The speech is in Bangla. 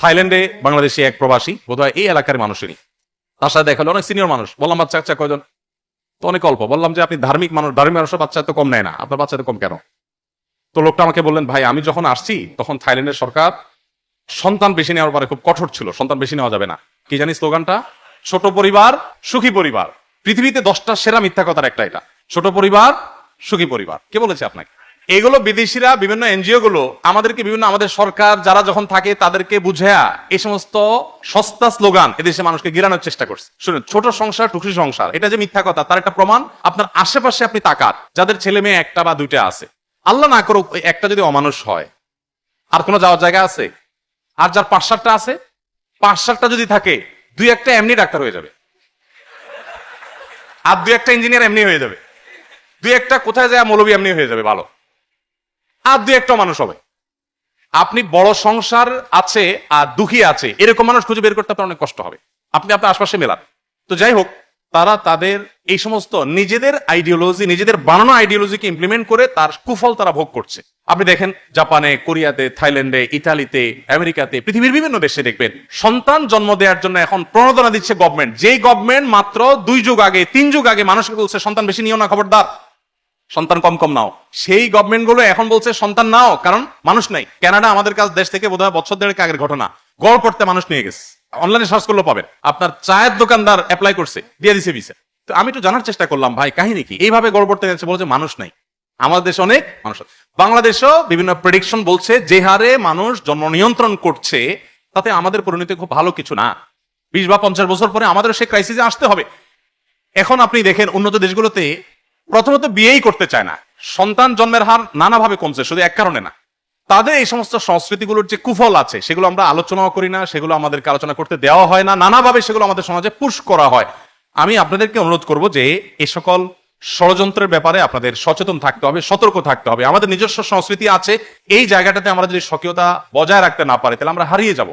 থাইল্যান্ডে বাংলাদেশি এক প্রবাসী, বোধহয় এই এলাকার মানুষেরই, তার সাথে দেখা হলো, অনেক সিনিয়র মানুষ। বললাম বাচ্চা কাচ্চা কয়জন? তো অনেক অল্প। বললাম যে আপনি ধার্মিক মানুষের বাচ্চা তো কম নেয় না, আপনার বাচ্চা তো কম কেন? তো লোকটা আমাকে বললেন, ভাই আমি যখন আসছি তখন থাইল্যান্ডের সরকার সন্তান বেশি নেওয়ার পরে খুব কঠোর ছিল, সন্তান বেশি নেওয়া যাবে না। কি জানি স্লোগানটা? ছোট পরিবার সুখী পরিবার। পৃথিবীতে 10টা সেরা মিথ্যা কথার একটা এটা, ছোট পরিবার সুখী পরিবার। কে বলেছে আপনাকে? এগুলো বিদেশিরা, বিভিন্ন এনজিও গুলো আমাদেরকে, আমাদের সরকার যারা যখন থাকে তাদেরকে বুঝায়া এই সমস্ত সস্তা স্লোগান এদেশে মানুষকে গিরানোর চেষ্টা করছে। শুনুন, ছোট সংসার টুকরি সংসার, এটা যে মিথ্যা কথা তার একটা প্রমাণ আপনার আশেপাশে আপনি তাকান, যাদের ছেলে মেয়ে একটা বা দুইটা আছে, আল্লাহ না করুক একটা যদি অমানুষ হয়, আর কোনো যাওয়ার জায়গা আছে? আর যার 5-7টা আছে, 5-7টা যদি থাকে, 2-1টা এমনি ডাক্তার হয়ে যাবে, আর 2-1টা ইঞ্জিনিয়ার এমনি হয়ে যাবে, 2-1টা কোথায় যায় মৌলবী এমনি হয়ে যাবে ভালো, আর 2-1টা মানুষ হবে। আপনি বড় সংসার আছে আর দুঃখী আছে এরকম মানুষ খুঁজে বের করতে আপনার অনেক কষ্ট হবে, আপনি আপনার আশপাশে মেলান। তো যাই হোক, তারা তাদের এই সমস্ত নিজেদের আইডিওলজি, নিজেদের বানানো আইডিওলজিকে ইমপ্লিমেন্ট করে তার কুফল তারা ভোগ করছে। আপনি দেখেন জাপানে, কোরিয়াতে, থাইল্যান্ডে, ইতালিতে, আমেরিকাতে, পৃথিবীর বিভিন্ন দেশে দেখবেন সন্তান জন্ম দেওয়ার জন্য এখন প্রণোদনা দিচ্ছে গভর্নমেন্ট। যেই গভর্নমেন্ট মাত্র 2 যুগ আগে, 3 যুগ আগে মানুষকে বলছে সন্তান বেশি নিও না, খবরদার, সন্তান কম কম নাও, সেই গভর্নমেন্ট গুলো এখন বলছে সন্তান নাও, কারণ মানুষ নাই। কানাডা আমাদের কাছ দেশ থেকে বোধহয় বছর 1.5 আগের ঘটনা, গড় করতে মানুষ নিয়ে গেছে। অনলাইনে সার্চ করলে পাবেন, আপনার চায়ের দোকানদার অ্যাপ্লাই করছে, দিয়ে দিছে ভিসা। তো আমি একটু জানার চেষ্টা করলাম, ভাই কাহিনী কি? এইভাবে গড় করতে গেছে, বলছে মানুষ নাই। আমাদের দেশে অনেক মানুষ আছে। বাংলাদেশেও বিভিন্ন প্রেডিকশন বলছে যে হারে মানুষ জন্ম নিয়ন্ত্রণ করছে তাতে আমাদের পরিণতি খুব ভালো কিছু না। 20 বা 50 বছর পরে আমাদের সেই ক্রাইসিসে আসতে হবে। এখন আপনি দেখেন উন্নত দেশগুলোতে প্রথমত বিয়েই করতে চায় না, সন্তান জন্মের হার নানাভাবে কমছে, শুধু এক কারণে না, তাদের এই সমস্ত সংস্কৃতিগুলোর যে কুফল আছে সেগুলো আমরা আলোচনাও করি না, সেগুলো আমাদেরকে আলোচনা করতে দেওয়া হয় না, নানাভাবে সেগুলো আমাদের সমাজে পুশ করা হয়। আমি আপনাদেরকে অনুরোধ করব যে এই সকল ষড়যন্ত্রের ব্যাপারে আপনাদের সচেতন থাকতে হবে, সতর্ক থাকতে হবে। আমাদের নিজস্ব সংস্কৃতি আছে, এই জায়গাটাতে আমরা যদি স্বকীয়তা বজায় রাখতে না পারি তাহলে আমরা হারিয়ে যাব।